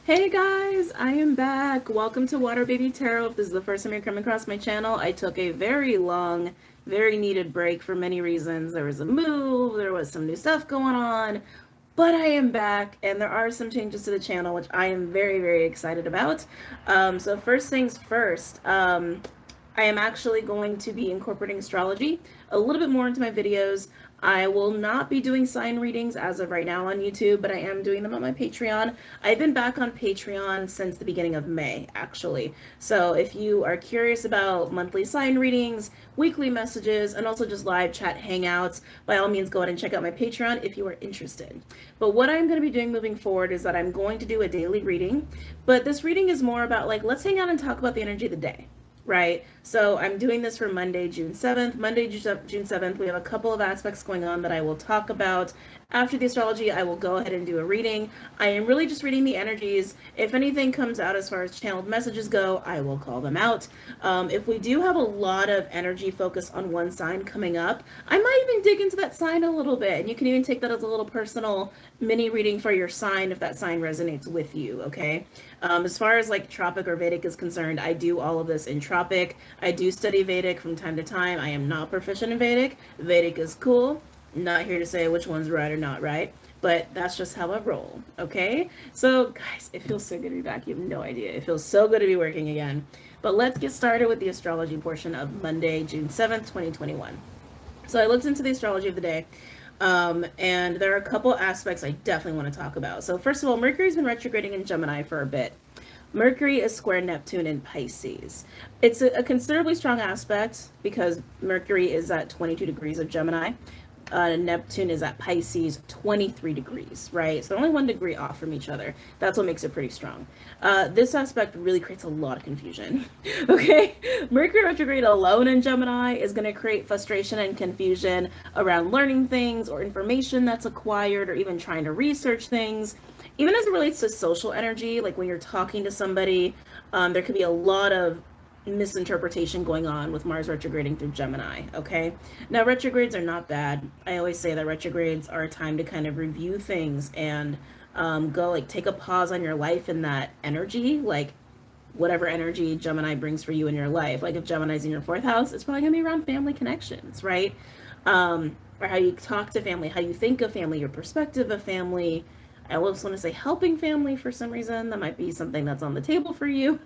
Hey guys, I am back. Welcome to WaterBaby Tarot. If this is the first time you're coming across my channel, I took a very long, very needed break for many reasons. There was a move, there was some new stuff going on, but I am back and there are some changes to the channel, which I am very, very excited about. So first things first, I am actually going to be incorporating astrology a little bit more into my videos. I will not be doing sign readings as of right now on YouTube, but I am doing them on my Patreon. I've been back on Patreon since the beginning of May, actually. So if you are curious about monthly sign readings, weekly messages, and also just live chat hangouts, by all means go ahead and check out my Patreon if you are interested. But what I'm going to be doing moving forward is that I'm going to do a daily reading, but this reading is more about like, let's hang out and talk about the energy of the day. Right, so I'm doing this for Monday, June 7th. Monday, June 7th, we have a couple of aspects going on that I will talk about. After the astrology, I will go ahead and do a reading. I am really just reading the energies. If anything comes out as far as channeled messages go, I will call them out. If we do have a lot of energy focus on one sign coming up, I might even dig into that sign a little bit. And you can even take that as a little personal mini reading for your sign if that sign resonates with you, okay? As far as like Tropic or Vedic is concerned, I do all of this in Tropic. I do study Vedic from time to time. I am not proficient in Vedic. Vedic is cool. Not here to say which one's right or not right, but that's just how I roll, okay? So guys, it feels so good to be back. You have no idea. It feels so good to be working again. But let's get started with the astrology portion of Monday, June 7th, 2021. So I looked into the astrology of the day. And there are a couple aspects I definitely want to talk about. So first of all, Mercury's been retrograding in Gemini for a bit. Mercury is square Neptune in Pisces. It's a considerably strong aspect because Mercury is at 22 degrees of Gemini. Neptune is at Pisces, 23 degrees, right? So only 1 degree off from each other. That's what makes it pretty strong. This aspect really creates a lot of confusion, okay? Mercury retrograde alone in Gemini is going to create frustration and confusion around learning things or information that's acquired or even trying to research things. Even as it relates to social energy, like when you're talking to somebody, there could be a lot of misinterpretation going on with Mars retrograding through Gemini, okay? Now, retrogrades are not bad. I always say that retrogrades are a time to kind of review things and go like take a pause on your life in that energy, like whatever energy Gemini brings for you in your life. Like if Gemini's in your 4th house, it's probably gonna be around family connections, right? Or how you talk to family, how you think of family, your perspective of family. I also want to say helping family for some reason. That might be something that's on the table for you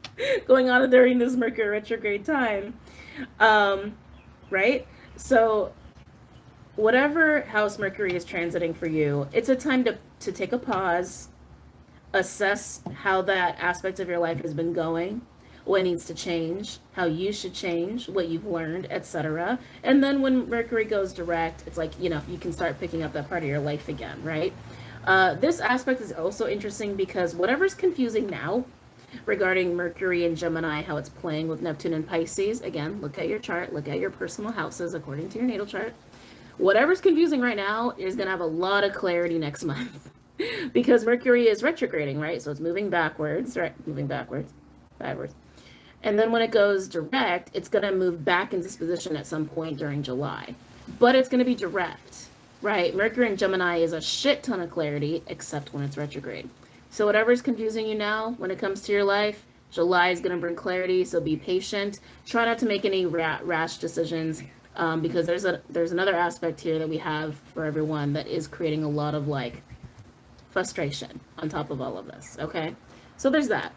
going on during this Mercury retrograde time. Right? So whatever house Mercury is transiting for you, it's a time to take a pause, assess how that aspect of your life has been going, what needs to change, how you should change, what you've learned, etc. And then when Mercury goes direct, it's like, you know, you can start picking up that part of your life again, right? This aspect is also interesting because whatever's confusing now regarding Mercury and Gemini, how it's playing with Neptune and Pisces, again, look at your chart, look at your personal houses according to your natal chart. Whatever's confusing right now is going to have a lot of clarity next month because Mercury is retrograding, right? So it's moving backwards, right? Moving backwards. And then when it goes direct, it's going to move back into this position at some point during July, but it's going to be direct. Right, Mercury in Gemini is a shit ton of clarity, except when it's retrograde. So whatever's confusing you now when it comes to your life, July is going to bring clarity, so be patient. Try not to make any rash decisions because there's another aspect here that we have for everyone that is creating a lot of like frustration on top of all of this, okay? So there's that.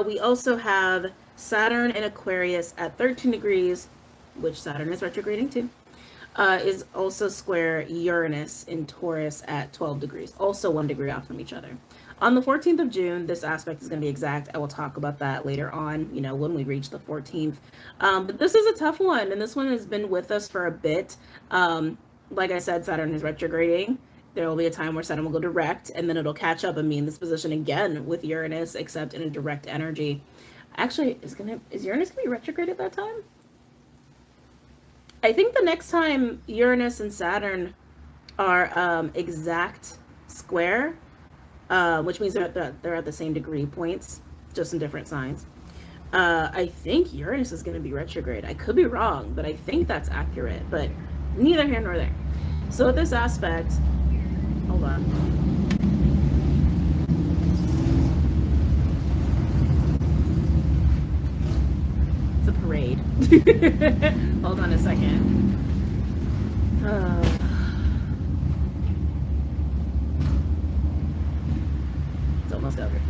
We also have Saturn in Aquarius at 13 degrees, which Saturn is retrograding too. Is also square Uranus in Taurus at 12 degrees, also 1 degree off from each other. On the 14th of June, this aspect is going to be exact. I will talk about that later on, you know, when we reach the 14th. But this is a tough one, and this one has been with us for a bit. Like I said, Saturn is retrograding. There will be a time where Saturn will go direct, and then it'll catch up and be in this position again with Uranus, except in a direct energy. Actually, is Uranus going to be retrograde at that time? I think the next time Uranus and Saturn are exact square, which means they're at the same degree points, just in different signs. I think Uranus is going to be retrograde. I could be wrong, but I think that's accurate, but neither here nor there. So with this aspect, hold on. read. Hold on a second. It's almost over.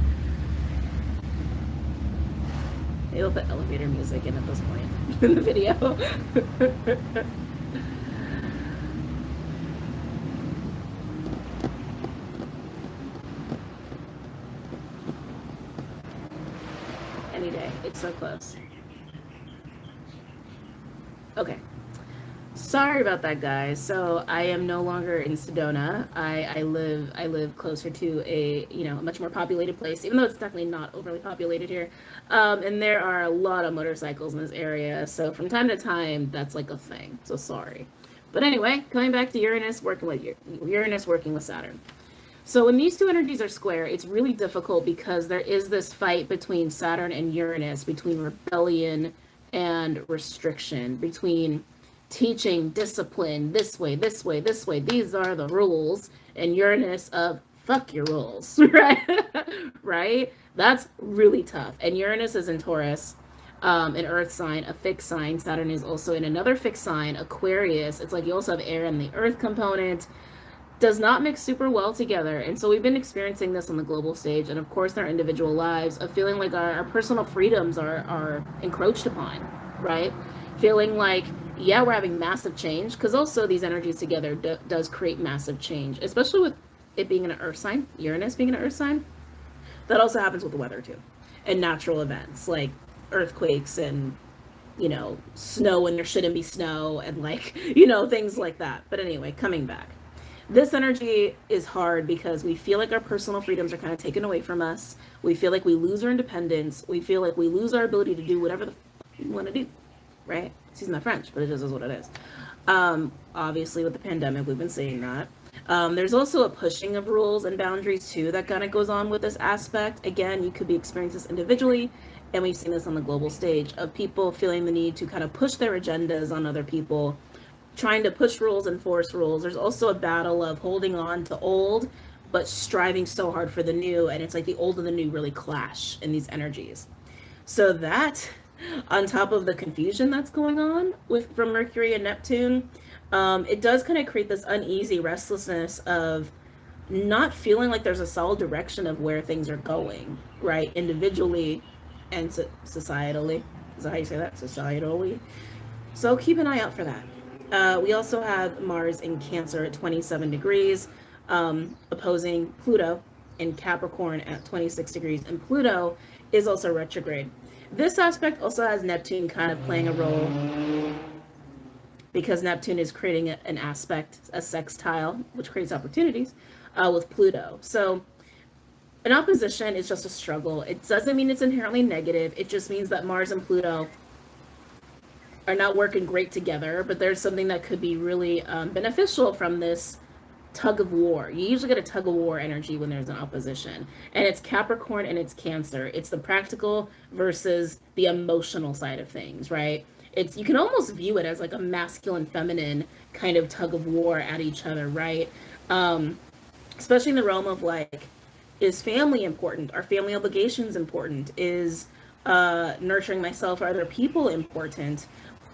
Maybe we'll put elevator music in at this point in the video. Any day. It's so close. Okay. Sorry about that, guys. So I am no longer in Sedona. I live closer to a much more populated place, even though it's definitely not overly populated here. And there are a lot of motorcycles in this area. So from time to time, that's like a thing. So sorry. But anyway, coming back to Uranus working with Saturn. So when these two energies are square, it's really difficult because there is this fight between Saturn and Uranus, between rebellion and restriction, between teaching discipline this way, this way, this way. These are the rules. And Uranus of fuck your rules, right? Right? That's really tough. And Uranus is in Taurus, an earth sign, a fixed sign. Saturn is also in another fixed sign, Aquarius. It's like you also have air and the earth component. Does not mix super well together. And so we've been experiencing this on the global stage and of course in our individual lives of feeling like our personal freedoms are encroached upon, right? Feeling like, yeah, we're having massive change, because also these energies together does create massive change, especially with it being an earth sign, Uranus being an earth sign. That also happens with the weather too, and natural events like earthquakes and snow when there shouldn't be snow, and things like that. But anyway, coming back, this energy is hard because we feel like our personal freedoms are kind of taken away from us. We feel like we lose our independence. We feel like we lose our ability to do whatever the we want to do, right? Excuse my French, but it just is what it is. Obviously, with the pandemic, we've been seeing that. There's also a pushing of rules and boundaries too that kind of goes on with this aspect. Again, you could be experiencing this individually, and we've seen this on the global stage of people feeling the need to kind of push their agendas on other people, trying to push rules and force rules. There's also a battle of holding on to old, but striving so hard for the new, and it's like the old and the new really clash in these energies. So that, on top of the confusion that's going on from Mercury and Neptune, it does kind of create this uneasy restlessness of not feeling like there's a solid direction of where things are going, right? Individually and societally. Is that how you say that? Societally. So keep an eye out for that. We also have Mars in Cancer at 27 degrees, opposing Pluto in Capricorn at 26 degrees. And Pluto is also retrograde. This aspect also has Neptune kind of playing a role because Neptune is creating an aspect, a sextile, which creates opportunities with Pluto. So an opposition is just a struggle. It doesn't mean it's inherently negative. It just means that Mars and Pluto are not working great together, but there's something that could be really beneficial from this tug of war. You usually get a tug of war energy when there's an opposition, and it's Capricorn and it's Cancer. It's the practical versus the emotional side of things, right? You can almost view it as like a masculine feminine kind of tug of war at each other, right? Especially in the realm of like, is family important? Are family obligations important? Is nurturing myself or other people important?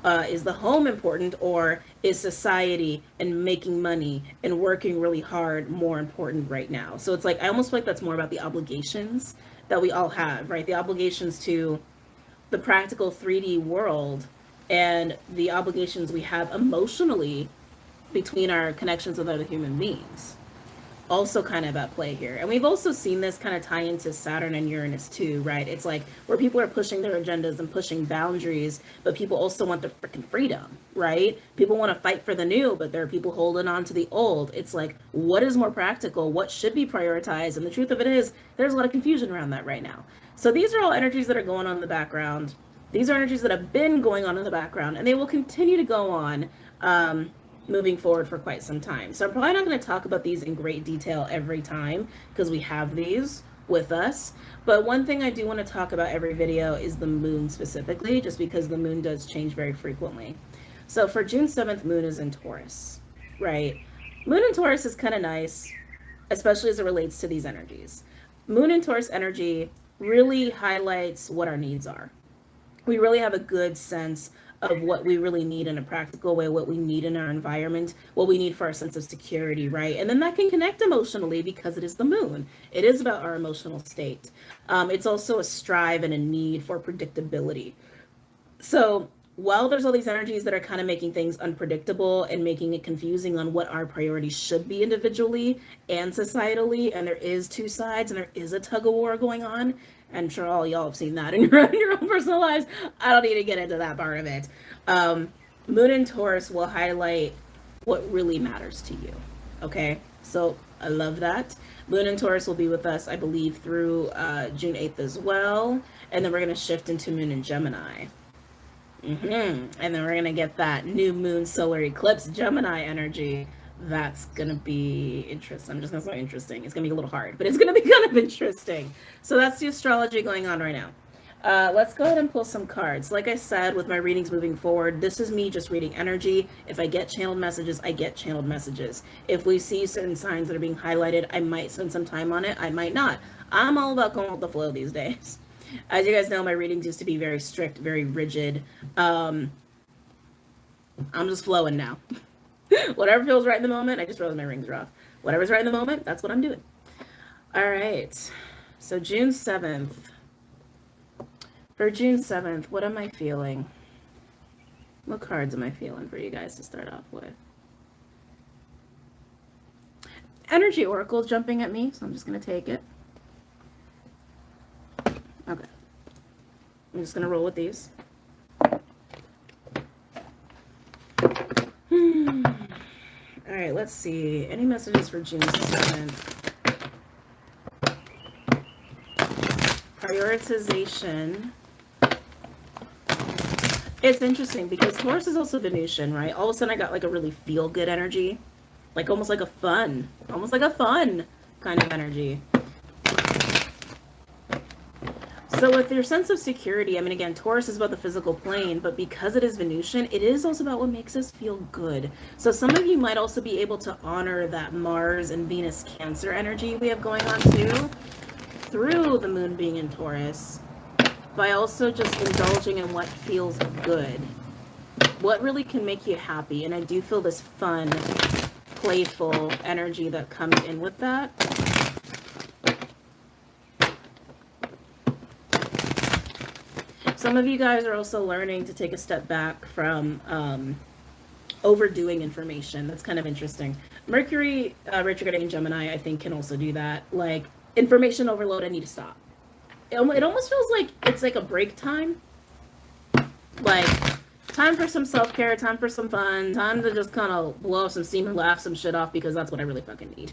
Is the home important, or is society and making money and working really hard more important right now? So it's like, I almost feel like that's more about the obligations that we all have, right? The obligations to the practical 3D world and the obligations we have emotionally between our connections with other human beings. Also kind of at play here. And we've also seen this kind of tie into Saturn and Uranus too, right? It's like where people are pushing their agendas and pushing boundaries, but people also want their freaking freedom, right? People want to fight for the new, but there are people holding on to the old. It's like, what is more practical? What should be prioritized? And the truth of it is, there's a lot of confusion around that right now. So these are all energies that are going on in the background. These are energies that have been going on in the background, and they will continue to go on moving forward for quite some time. So I'm probably not going to talk about these in great detail every time because we have these with us. But one thing I do want to talk about every video is the moon specifically, just because the moon does change very frequently. So for June 7th, moon is in Taurus, right? Moon in Taurus is kind of nice, especially as it relates to these energies. Moon in Taurus energy really highlights what our needs are. we really have a good sense of what we really need in a practical way, what we need in our environment, what we need for our sense of security, right? And then that can connect emotionally because it is the moon. It is about our emotional state. It's also a strive and a need for predictability. So while there's all these energies that are kind of making things unpredictable and making it confusing on what our priorities should be individually and societally, and there is two sides and there is a tug of war going on, I'm sure all y'all have seen that in your own personal lives. I don't need to get into that part of it. Moon and Taurus will highlight what really matters to you. Okay, so I love that. Moon and Taurus will be with us, I believe, through June 8th as well. And then we're going to shift into Moon and Gemini. And then we're going to get that new moon solar eclipse Gemini energy. That's going to be interesting. I'm just going to say interesting. It's going to be a little hard, but it's going to be kind of interesting. So that's the astrology going on right now. Let's go ahead and pull some cards. Like I said, with my readings moving forward, this is me just reading energy. If I get channeled messages, I get channeled messages. If we see certain signs that are being highlighted, I might spend some time on it. I might not. I'm all about going with the flow these days. As you guys know, my readings used to be very strict, very rigid. I'm just flowing now. Whatever feels right in the moment, I just realized my rings are off. Whatever's right in the moment, that's what I'm doing. All right. So June 7th. For June 7th, what am I feeling? What cards am I feeling for you guys to start off with? Energy Oracle's jumping at me, so I'm just going to take it. Okay. I'm just going to roll with these. All right, let's see. Any messages for June 7th? Prioritization. It's interesting because Taurus is also Venusian, right? All of a sudden I got like a really feel-good energy. Like almost like a fun kind of energy. So with your sense of security, I mean, again, Taurus is about the physical plane, but because it is Venusian, it is also about what makes us feel good. So some of you might also be able to honor that Mars and Venus Cancer energy we have going on too, through the moon being in Taurus, by also just indulging in what feels good. What really can make you happy. And I do feel this fun, playful energy that comes in with that. Some of you guys are also learning to take a step back from overdoing information. That's kind of interesting. Mercury retrograde in Gemini, I think, can also do that. Like, information overload, I need to stop. It almost feels like it's like a break time. Like, time for some self-care, time for some fun, time to just kind of blow off some steam and laugh some shit off because that's what I really fucking need.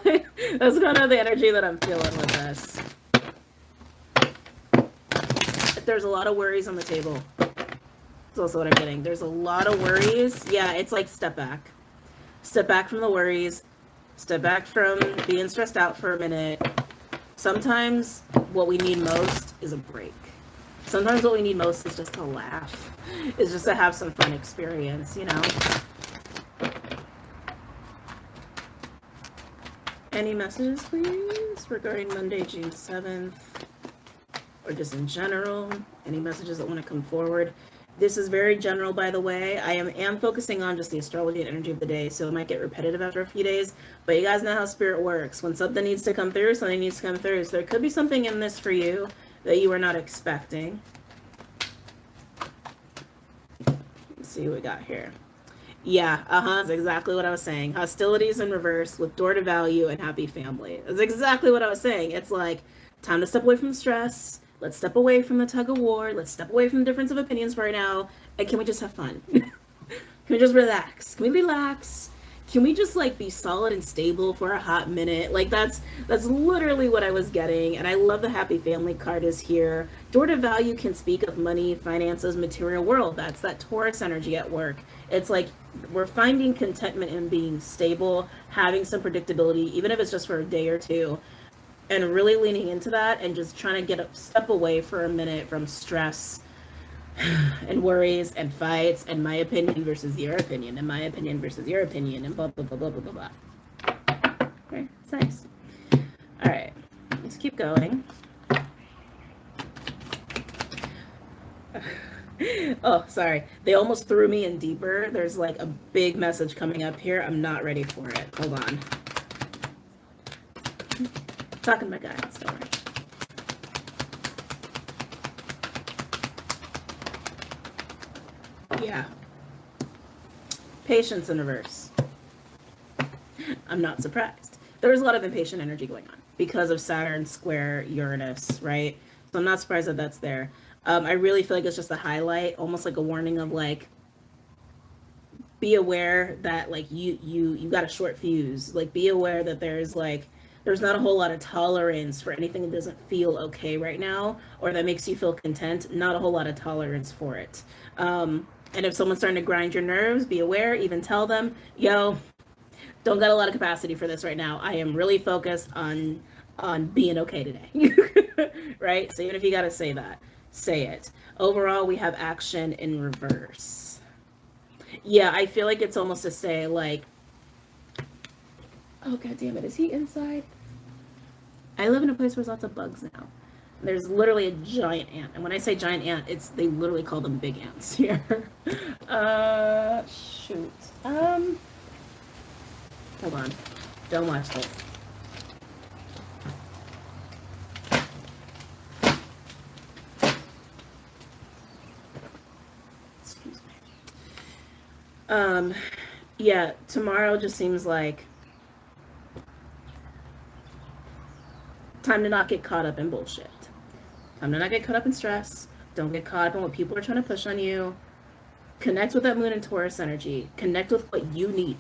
Like, that's kind of the energy that I'm feeling with this. There's a lot of worries on the table. That's also what I'm getting. There's a lot of worries. Yeah, it's like step back. Step back from the worries. Step back from being stressed out for a minute. Sometimes what we need most is a break. Sometimes what we need most is just to laugh. Is just to have some fun experience, you know? Any messages, please, regarding Monday, June 7th? Or just in general, any messages that want to come forward. This is very general, by the way. I am focusing on just the astrology and energy of the day, so it might get repetitive after a few days, but you guys know how spirit works. When something needs to come through, something needs to come through. So there could be something in this for you that you were not expecting. Let's see what we got here. Yeah, that's exactly what I was saying. Hostilities in reverse with door to value and happy family. That's exactly what I was saying. It's like, time to step away from the stress. Let's step away from the tug of war. Let's step away from the difference of opinions for right now. And can we just have fun? Can we just relax? Can we relax? Can we just like be solid and stable for a hot minute? Like that's literally what I was getting. And I love the happy family card is here. Door to value can speak of money, finances, material world. That's that Taurus energy at work. It's like we're finding contentment in being stable, having some predictability, even if it's just for a day or two. And really leaning into that and just trying to get a step away for a minute from stress and worries and fights and my opinion versus your opinion and my opinion versus your opinion and blah, blah, blah, blah, blah, blah, blah. Okay, it's nice. All right, let's keep going. Oh, sorry. They almost threw me in deeper. There's like a big message coming up here. I'm not ready for it. Hold on. Talking to my guys, don't worry. Yeah. Patience in reverse. I'm not surprised. There was a lot of impatient energy going on because of Saturn square Uranus, right? So I'm not surprised that that's there. I really feel like it's just a highlight, almost like a warning of like, be aware that like you got a short fuse. Like be aware that there's not a whole lot of tolerance for anything that doesn't feel okay right now or that makes you feel content. Not a whole lot of tolerance for it. And if someone's starting to grind your nerves, be aware, even tell them, yo, don't got a lot of capacity for this right now. I am really focused on being okay today. Right? So even if you got to say that, say it. Overall, we have action in reverse. Yeah, I feel like it's almost to say like, oh god damn it, is he inside? I live in a place where there's lots of bugs now. There's literally a giant ant, and when I say giant ant, they literally call them big ants here. Shoot. Hold on. Don't watch this. Excuse me. Yeah, tomorrow just seems like time to not get caught up in bullshit. Time to not get caught up in stress. Don't get caught up in what people are trying to push on you. Connect with that moon and Taurus energy. Connect with what you need.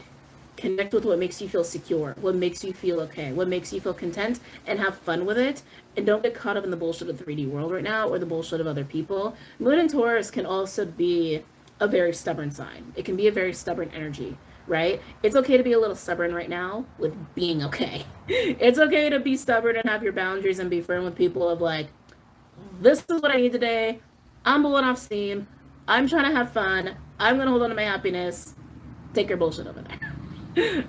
Connect with what makes you feel secure, what makes you feel okay, what makes you feel content, and have fun with it. And don't get caught up in the bullshit of the 3D world right now or the bullshit of other people. Moon and Taurus can also be a very stubborn sign. It can be a very stubborn energy, right? It's okay to be a little stubborn right now with being okay. It's okay to be stubborn and have your boundaries and be firm with people of like, this is what I need today. I'm blowing off steam. I'm trying to have fun. I'm going to hold on to my happiness. Take your bullshit over there.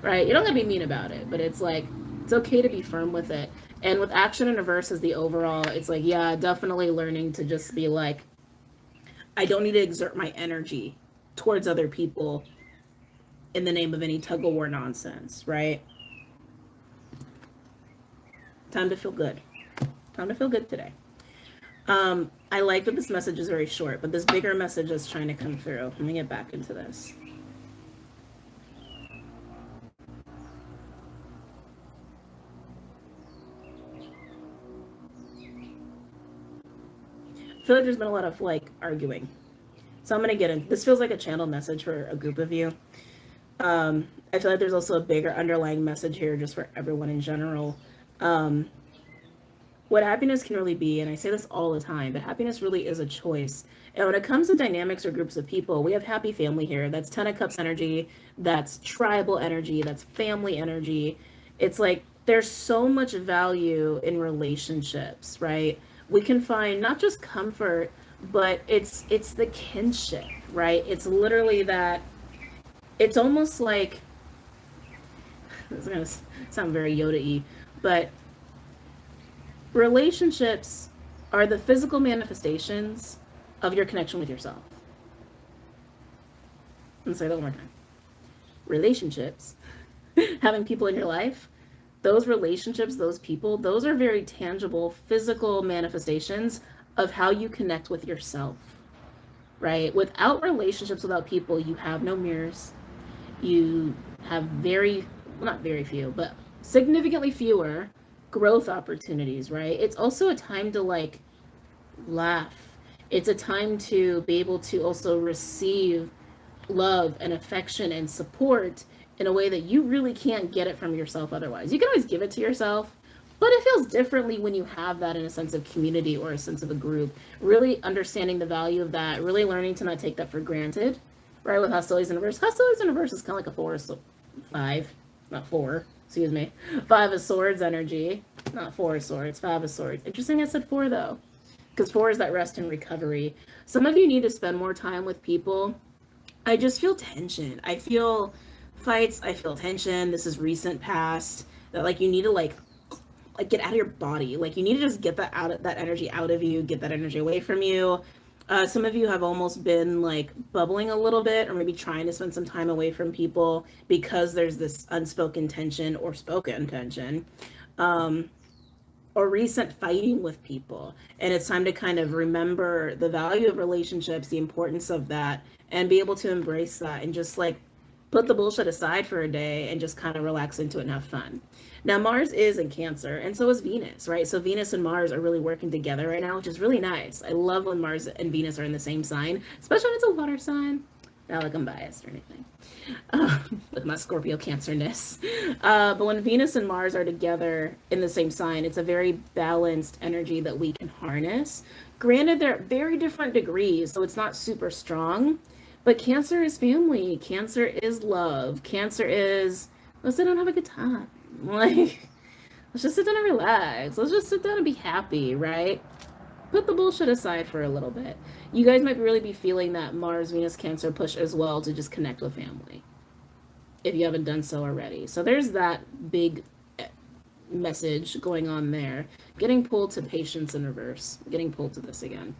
Right? You don't got to be mean about it, but it's like, it's okay to be firm with it. And with action in reverse as the overall, it's like, yeah, definitely learning to just be like, I don't need to exert my energy towards other people in the name of any tug of war nonsense, right? Time to feel good. Time to feel good today. I like that this message is very short, but this bigger message is trying to come through. Let me get back into this. I feel like there's been a lot of like arguing. So I'm going to get in. This feels like a channel message for a group of you. I feel like there's also a bigger underlying message here just for everyone in general. What happiness can really be, and I say this all the time, but happiness really is a choice. And when it comes to dynamics or groups of people, we have happy family here. That's 10 of Cups energy. That's tribal energy. That's family energy. It's like there's so much value in relationships, right? We can find not just comfort, but it's the kinship, right? It's literally that. It's almost like, this is going to sound very Yoda-y, but relationships are the physical manifestations of your connection with yourself. I'm going to say that one more time. Relationships, having people in your life, those relationships, those people, those are very tangible physical manifestations of how you connect with yourself, right? Without relationships, without people, you have no mirrors. You have not very few, but significantly fewer growth opportunities, right? It's also a time to like laugh. It's a time to be able to also receive love and affection and support in a way that you really can't get it from yourself otherwise. You can always give it to yourself, but it feels differently when you have that in a sense of community or a sense of a group. Really understanding the value of that, really learning to not take that for granted, right? With hostilities in reverse. Hostilities in reverse is kind of like a 4 or 5, not 4. Excuse me. 5 of Swords energy. Not 4 of Swords, 5 of Swords. Interesting I said 4 though. Because 4 is that rest and recovery. Some of you need to spend more time with people. I just feel tension. I feel fights. I feel tension. This is recent past. That like you need to like get out of your body. Like you need to just get that energy out of you. Get that energy away from you. Some of you have almost been like bubbling a little bit, or maybe trying to spend some time away from people because there's this unspoken tension or spoken tension. Um, or recent fighting with people. And it's time to kind of remember the value of relationships, the importance of that, and be able to embrace that and just like put the bullshit aside for a day and just kind of relax into it and have fun. Now, Mars is in Cancer, and so is Venus, right? So Venus and Mars are really working together right now, which is really nice. I love when Mars and Venus are in the same sign, especially when it's a water sign. Not like I'm biased or anything. With my Scorpio Cancerness. But when Venus and Mars are together in the same sign, it's a very balanced energy that we can harness. Granted, they're very different degrees, so it's not super strong. But Cancer is family. Cancer is love. Cancer is, let's sit down and have a good time. Like, let's just sit down and relax. Let's just sit down and be happy, right? Put the bullshit aside for a little bit. You guys might really be feeling that Mars, Venus, Cancer push as well to just connect with family, if you haven't done so already. So there's that big message going on there. Getting pulled to patience in reverse. Getting pulled to this again.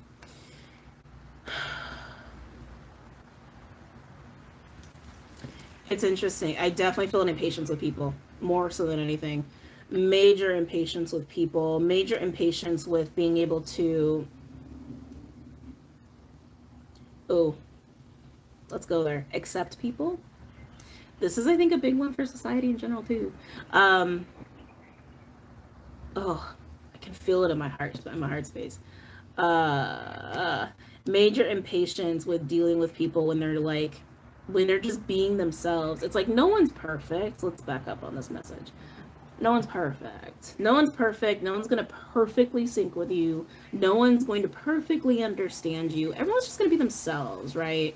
It's interesting. I definitely feel an impatience with people, more so than anything. Major impatience with people, major impatience with being able to, oh, let's go there, accept people. This is, I think, a big one for society in general too. Oh, I can feel it in my heart space. Major impatience with dealing with people when they're just being themselves. It's like, no one's perfect. Let's back up on this message. No one's perfect. No one's perfect. No one's going to perfectly sync with you. No one's going to perfectly understand you. Everyone's just going to be themselves, right?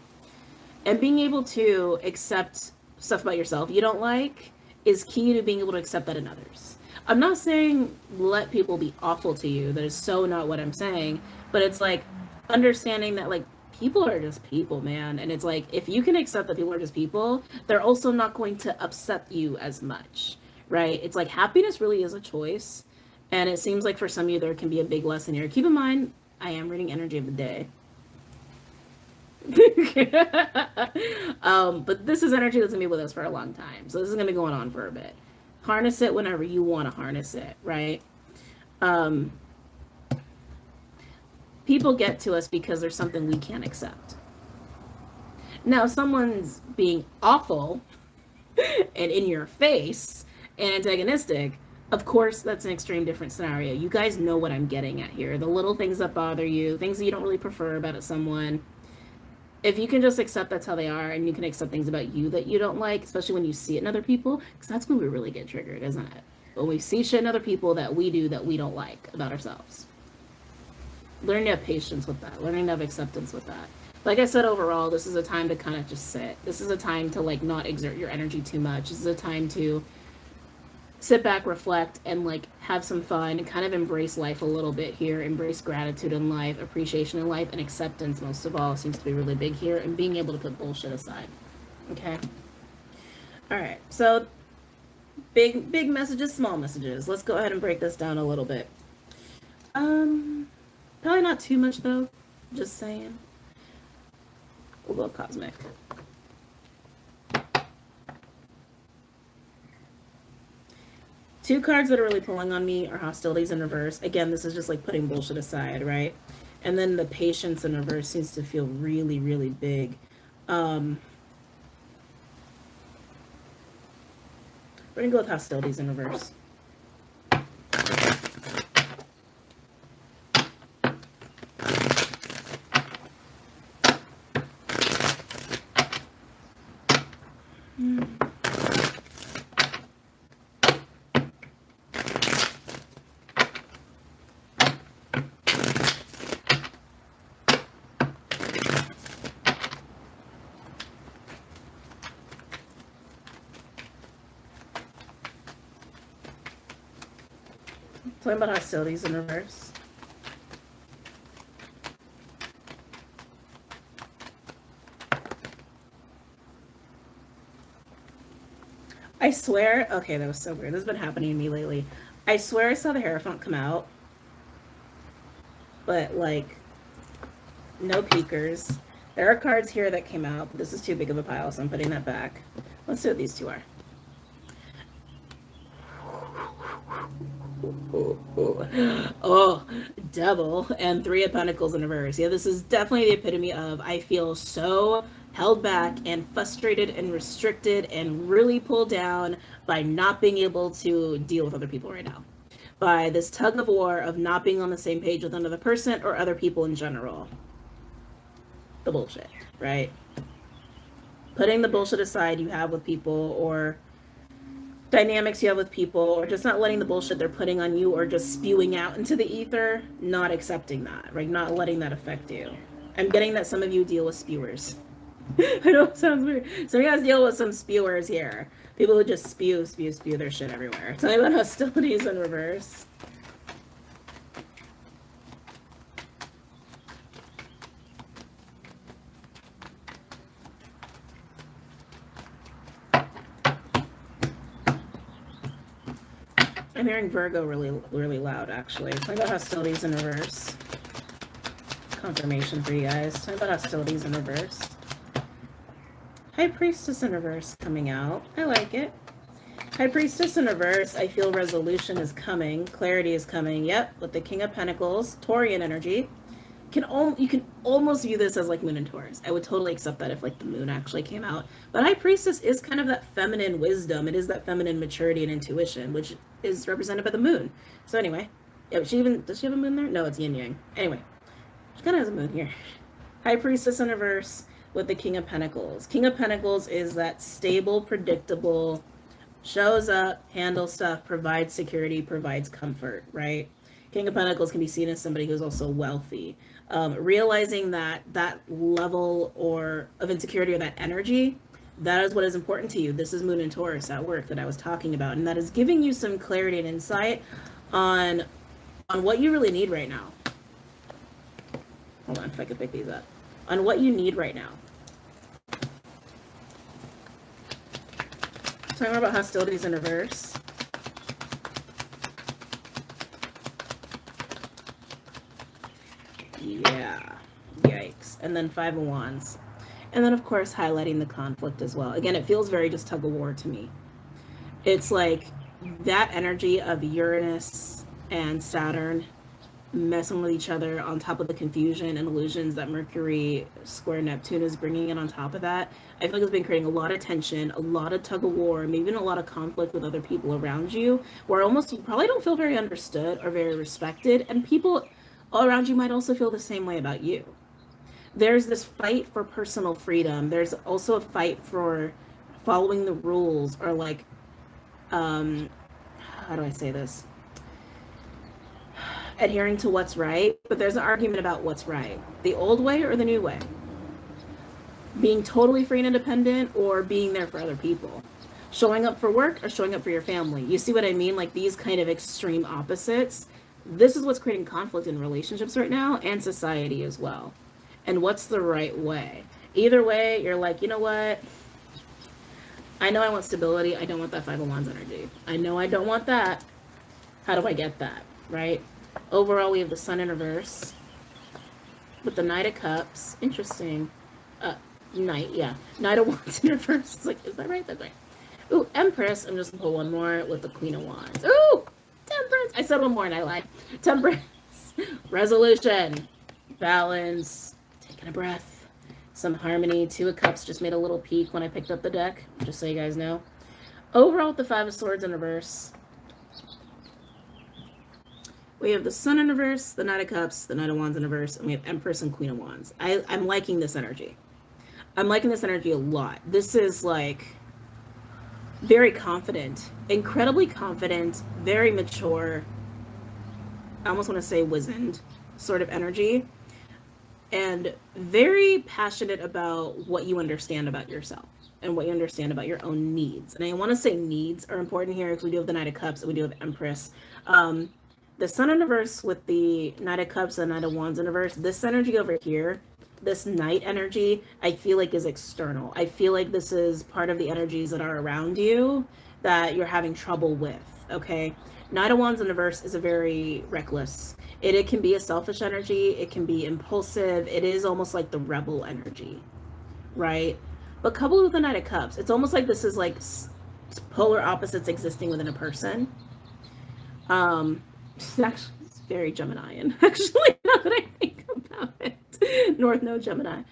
And being able to accept stuff about yourself you don't like is key to being able to accept that in others. I'm not saying let people be awful to you. That is so not what I'm saying. But it's like understanding that like people are just people, man. And it's like if you can accept that people are just people, they're also not going to upset you as much. Right? It's like happiness really is a choice. And it seems like for some of you, there can be a big lesson here. Keep in mind, I am reading energy of the day. But this is energy that's going to be with us for a long time. So this is going to be going on for a bit. Harness it whenever you want to harness it, right? People get to us because there's something we can't accept. Now, if someone's being awful and in your face, antagonistic, of course that's an extreme different scenario. You guys know what I'm getting at here. The little things that bother you, things that you don't really prefer about someone. If you can just accept that's how they are, and you can accept things about you that you don't like, especially when you see it in other people, because that's when we really get triggered, isn't it? When we see shit in other people that we do that we don't like about ourselves. Learning to have patience with that. Learning to have acceptance with that. Like I said, overall, this is a time to kind of just sit. This is a time to like not exert your energy too much. This is a time to sit back, reflect, and like have some fun and kind of embrace life a little bit here. Embrace gratitude in life, appreciation in life, and acceptance most of all seems to be really big here, and being able to put bullshit aside. Okay? All right. So big messages, small messages. Let's go ahead and break this down a little bit. Probably not too much though. Just saying. We'll go cosmic. Two cards that are really pulling on me are hostilities in reverse. Again, this is just like putting bullshit aside, right? And then the patience in reverse seems to feel really, really big. We're gonna go with hostilities in reverse. Talking about hostilities in reverse. I swear, okay, that was so weird. This has been happening to me lately. I swear I saw the Hierophant come out, but like No peekers. There are cards here that came out. This is too big of a pile, so I'm putting that back. Let's see what these two are. Oh, Devil and Three of Pentacles in reverse. Yeah, this is definitely the epitome of I feel so held back and frustrated and restricted and really pulled down by not being able to deal with other people right now. By this tug of war of not being on the same page with another person or other people in general. The bullshit, right? Putting the bullshit aside you have with people, or dynamics you have with people, or just not letting the bullshit they're putting on you or just spewing out into the ether, not accepting that, right? Not letting that affect you. I'm getting that some of you deal with spewers. I know it sounds weird. Some of you guys deal with some spewers here. People who just spew their shit everywhere. Tell me about hostilities in reverse. I'm hearing Virgo really loud, actually. Tell me about hostilities in reverse. Confirmation for you guys. Tell me about hostilities in reverse. High Priestess in reverse coming out. I like it. High Priestess in reverse. I feel resolution is coming. Clarity is coming. Yep, with the King of Pentacles. Taurian energy. You can almost view this as like Moon and Taurus. I would totally accept that if like the Moon actually came out. But High Priestess is kind of that feminine wisdom. It is that feminine maturity and intuition, which is represented by the Moon. So anyway, yeah, does she have a Moon there? No, it's Yin Yang. Anyway, she kind of has a Moon here. High Priestess in reverse with the King of Pentacles. King of Pentacles is that stable, predictable, shows up, handles stuff, provides security, provides comfort, right? King of Pentacles can be seen as somebody who's also wealthy. Realizing that level of insecurity or that energy, that is what is important to you. This is Moon and Taurus at work that I was talking about, and that is giving you some clarity and insight on what you really need right now. Hold on, if I could pick these up. On what you need right now. Talking more about hostilities in reverse. Yeah, yikes. And then Five of Wands. And then, of course, highlighting the conflict as well. Again, it feels very just tug of war to me. It's like that energy of Uranus and Saturn messing with each other on top of the confusion and illusions that Mercury square Neptune is bringing in on top of that. I feel like it's been creating a lot of tension, a lot of tug of war, maybe even a lot of conflict with other people around you, where almost you probably don't feel very understood or very respected, and people all around you might also feel the same way about you. There's this fight for personal freedom. There's also a fight for following the rules, or like, how do I say this? Adhering to what's right, but there's an argument about what's right. The old way or the new way? Being totally free and independent, or being there for other people? Showing up for work or showing up for your family? You see what I mean? Like these kind of extreme opposites. This is what's creating conflict in relationships right now, and society as well. And what's the right way? Either way, you're like, you know what? I know I want stability. I don't want that Five of Wands energy. I know I don't want that. How do I get that, right? Overall, we have the Sun in reverse with the Knight of Cups. Interesting. Knight of Wands in reverse. It's like, is that right? That's right. Ooh, Empress. I'm just gonna pull one more with the Queen of Wands. Ooh, Temperance. I said one more and I lied. Temperance. Resolution. Balance. Taking a breath. Some harmony. Two of Cups. Just made a little peek when I picked up the deck, just so you guys know. Overall, with the Five of Swords in reverse, we have the Sun in reverse, the Knight of Cups, the Knight of Wands in reverse, and we have Empress and Queen of Wands. I'm liking this energy. I'm liking this energy a lot. This is like very confident, incredibly confident, very mature, I almost want to say wizened sort of energy, and very passionate about what you understand about yourself and what you understand about your own needs. And I want to say needs are important here because we do have the Knight of Cups and we do have Empress. The Sun in reverse with the Knight of Cups and the Knight of Wands in reverse, this energy over here, this Knight energy, I feel like is external. I feel like this is part of the energies that are around you that you're having trouble with. okay? Knight of Wands in reverse is a very reckless. It can be a selfish energy. It can be impulsive. It is almost like the rebel energy, right? But coupled with the Knight of Cups, it's almost like this is like polar opposites existing within a person. It's actually very Geminian, actually, now that I think about it. North Node Gemini.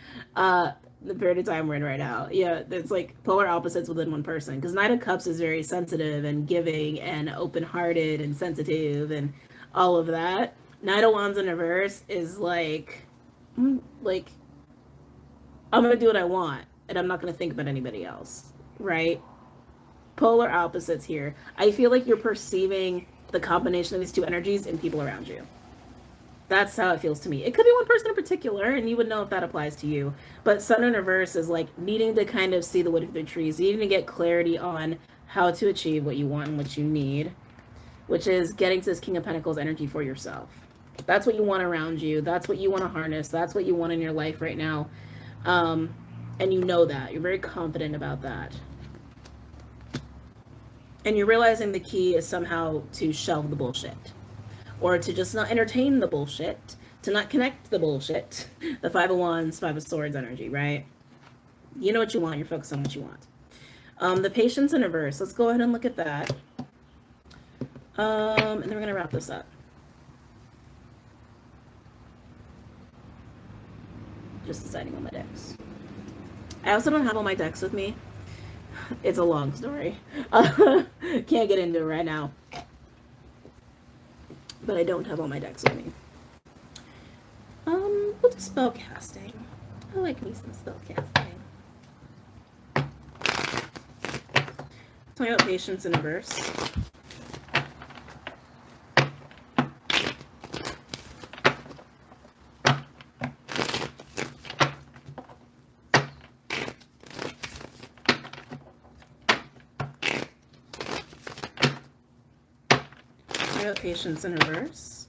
The period of time we're in right now. Yeah, it's like polar opposites within one person. Because Knight of Cups is very sensitive and giving and open-hearted and sensitive and all of that. Knight of Wands in reverse is like I'm gonna do what I want and I'm not gonna think about anybody else, right? Polar opposites here. I feel like you're perceiving the combination of these two energies in people around you. That's how it feels to me. It could be one person in particular, and you would know if that applies to you. But Sun in reverse is like needing to kind of see the wood through the trees, needing to get clarity on how to achieve what you want and what you need, which is getting to this King of Pentacles energy for yourself. That's what you want around you. That's what you want to harness. That's what you want in your life right now. And you know that. You're very confident about that. And you're realizing the key is somehow to shelve the bullshit. Or to just not entertain the bullshit. To not connect the bullshit. The Five of Wands, Five of Swords energy, right? You know what you want. You're focused on what you want. The Patience in reverse. Let's go ahead and look at that. And then we're going to wrap this up. Just deciding on my decks. I also don't have all my decks with me. It's a long story. Can't get into it right now. But I don't have all my decks with me. We'll do spell casting. I like me some spell casting. Talking about Patience in reverse. Patience in reverse.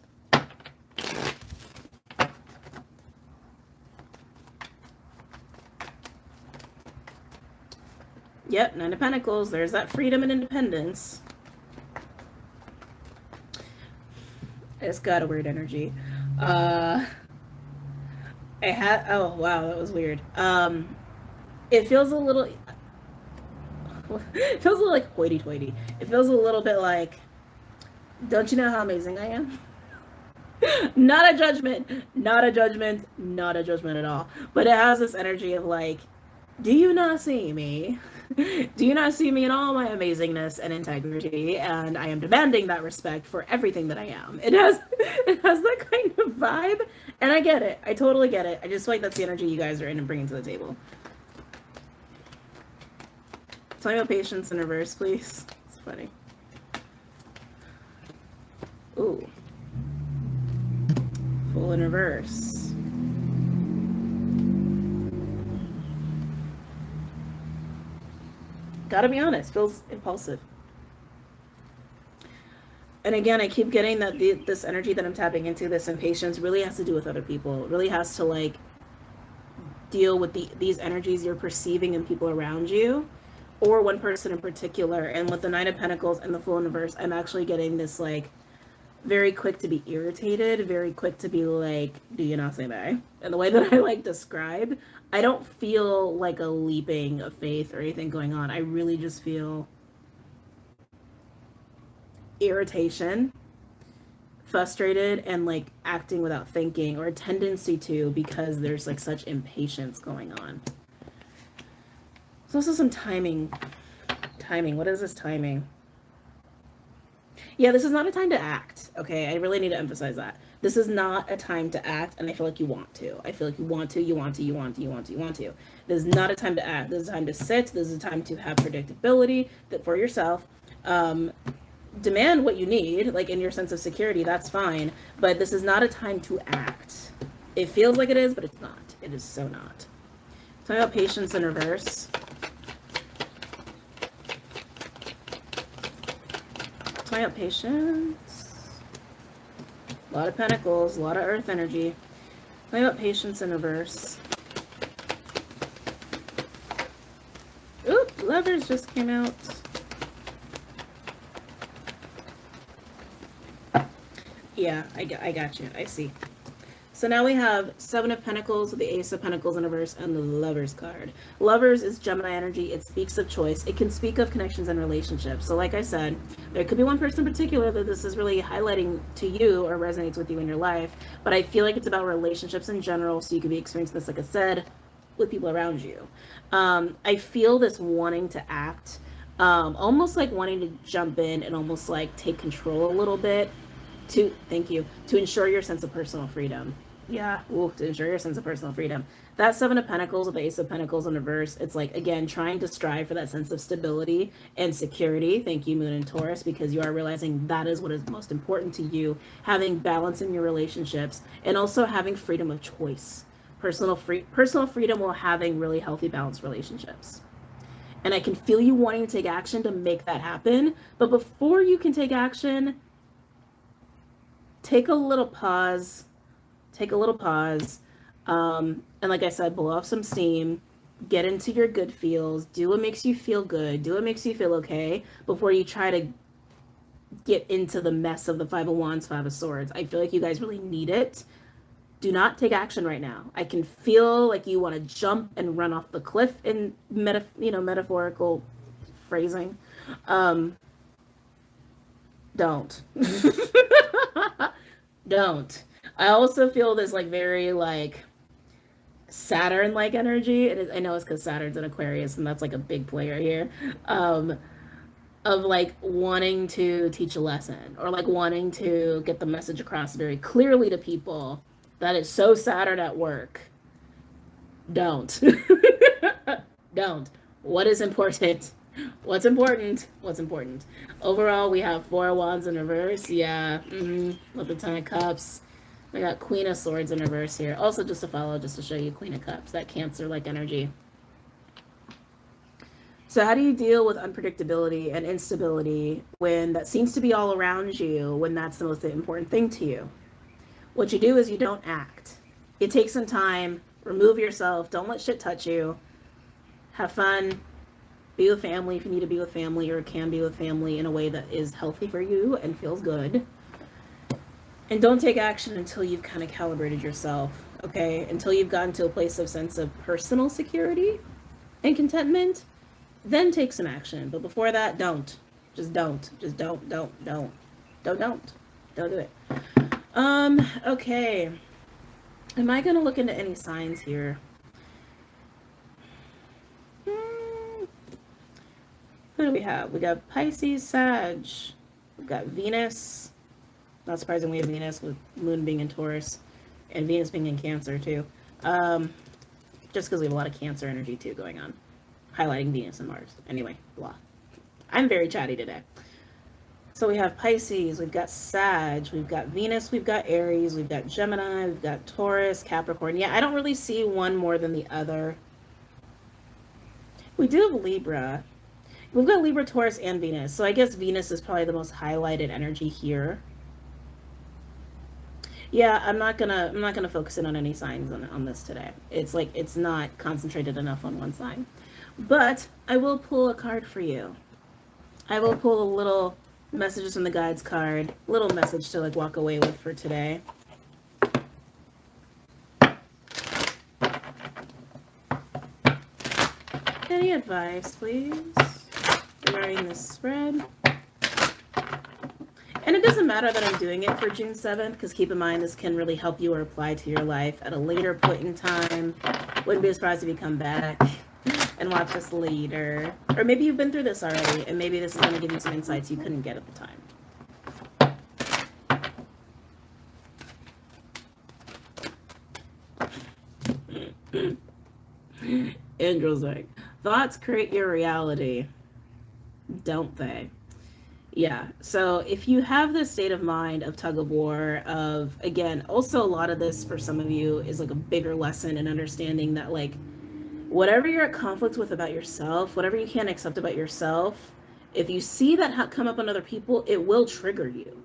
Yep, Nine of Pentacles. There's that freedom and independence. It's got a weird energy. Oh wow, that was weird. It feels a little like hoity-toity. It feels a little bit like, don't you know how amazing I am? Not a judgment, not a judgment, not a judgment at all. But it has this energy of like, do you not see me? Do you not see me in all my amazingness and integrity? And I am demanding that respect for everything that I am. It has that kind of vibe. And I get it. I totally get it. I just feel like that's the energy you guys are in and bringing to the table. Tell me about Patience in reverse, please. It's funny. Ooh. Full in reverse. Gotta be honest, feels impulsive. And again, I keep getting that this energy that I'm tapping into, this impatience, really has to do with other people. It really has to like deal with these energies you're perceiving in people around you, or one person in particular. And with the Nine of Pentacles and the Full in reverse, I'm actually getting this like very quick to be irritated, very quick to be like, do you not say that? And the way that I like describe, I don't feel like a leaping of faith or anything going on. I really just feel irritation, frustrated, and like acting without thinking, or a tendency to, because there's like such impatience going on. There's also some timing. What is this timing? Yeah, this is not a time to act, okay? I really need to emphasize that. This is not a time to act, and I feel like you want to. I feel like you want to. This is not a time to act. This is a time to sit. This is a time to have predictability that for yourself. Demand what you need, like in your sense of security, that's fine. But this is not a time to act. It feels like it is, but it's not. It is so not. Talk about Patience in reverse. Talk about Patience. A lot of Pentacles, a lot of Earth energy. Talk about Patience in reverse. Oop, Lovers just came out. Yeah, I got you. I see. So now we have Seven of Pentacles with the Ace of Pentacles in reverse and the Lovers card. Lovers is Gemini energy. It speaks of choice. It can speak of connections and relationships. So like I said, there could be one person in particular that this is really highlighting to you or resonates with you in your life. But I feel like it's about relationships in general. So you could be experiencing this, like I said, with people around you. I feel this wanting to act, almost like wanting to jump in and almost like take control a little bit to, thank you, to ensure your sense of personal freedom. Yeah, ooh, to ensure your sense of personal freedom. That Seven of Pentacles with the Ace of Pentacles in reverse, it's like, again, trying to strive for that sense of stability and security. Thank you, Moon and Taurus, because you are realizing that is what is most important to you, having balance in your relationships and also having freedom of choice. Personal freedom while having really healthy, balanced relationships. And I can feel you wanting to take action to make that happen. But before you can take action, take a little pause. And like I said, blow off some steam, get into your good feels, do what makes you feel good, do what makes you feel okay before you try to get into the mess of the Five of Wands, Five of Swords. I feel like you guys really need it. Do not take action right now. I can feel like you want to jump and run off the cliff in metaphorical phrasing. Don't. Don't. I also feel this like very like Saturn like energy. I know it's because Saturn's in Aquarius and that's like a big player here. Of like wanting to teach a lesson or like wanting to get the message across very clearly to people that is so Saturn at work. Don't. Don't. What is important? What's important? What's important? Overall, we have Four of Wands in reverse. Yeah. With the Ten of Cups. We got Queen of Swords in reverse here. Also just to follow, just to show you Queen of Cups. That Cancer-like energy. So how do you deal with unpredictability and instability when that seems to be all around you, when that's the most important thing to you? What you do is you don't act. You take some time, remove yourself, don't let shit touch you. Have fun, be with family if you need to be with family or can be with family in a way that is healthy for you and feels good. And don't take action until you've kind of calibrated yourself, okay? Until you've gotten to a place of sense of personal security and contentment, then take some action. But before that, don't. Just don't. Just don't do it. Okay. Am I going to look into any signs here? Who do we have? We got Pisces, Sag. We've got Venus. Not surprising we have Venus with Moon being in Taurus and Venus being in Cancer too. Just because we have a lot of Cancer energy too going on. Highlighting Venus and Mars. Anyway, blah. I'm very chatty today. So we have Pisces, we've got Sag, we've got Venus, we've got Aries, we've got Gemini, we've got Taurus, Capricorn. Yeah, I don't really see one more than the other. We do have Libra. We've got Libra, Taurus, and Venus. So I guess Venus is probably the most highlighted energy here. Yeah, I'm not gonna focus in on any signs on this today. It's like it's not concentrated enough on one sign. But I will pull a card for you. I will pull a little messages from the guides card, little message to like walk away with for today. Any advice, please, regarding this spread? And it doesn't matter that I'm doing it for June 7th, because keep in mind, this can really help you or apply to your life at a later point in time. Wouldn't be surprised if you come back and watch this later. Or maybe you've been through this already, and maybe this is going to give you some insights you couldn't get at the time. Angel's like, thoughts create your reality, don't they? Yeah, so if you have this state of mind of tug of war, of, again, also a lot of this for some of you is like a bigger lesson in understanding that like whatever you're at conflict with about yourself, whatever you can't accept about yourself, if you see that come up on other people, it will trigger you.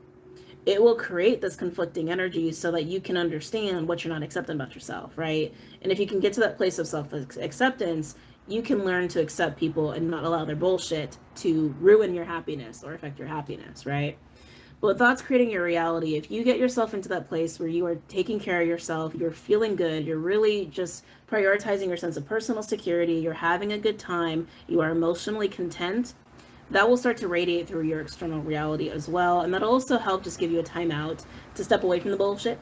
It will create this conflicting energy so that you can understand what you're not accepting about yourself, right? And if you can get to that place of self-acceptance, you can learn to accept people and not allow their bullshit to ruin your happiness or affect your happiness, right? But thoughts creating your reality. If you get yourself into that place where you are taking care of yourself, you're feeling good, you're really just prioritizing your sense of personal security, you're having a good time, you are emotionally content, that will start to radiate through your external reality as well. And that'll also help just give you a timeout to step away from the bullshit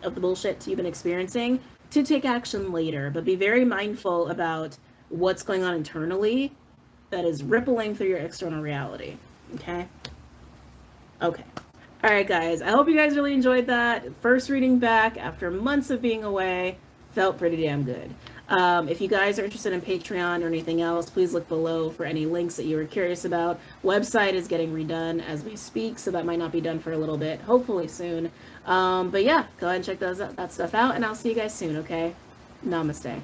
you've been experiencing to take action later. But be very mindful about what's going on internally that is rippling through your external reality. Okay? Okay. All right, guys. I hope you guys really enjoyed that. First reading back after months of being away. Felt pretty damn good. If you guys are interested in Patreon or anything else, please look below for any links that you were curious about. Website is getting redone as we speak, so that might not be done for a little bit. Hopefully soon. But yeah, go ahead and check that stuff out, and I'll see you guys soon, okay? Namaste.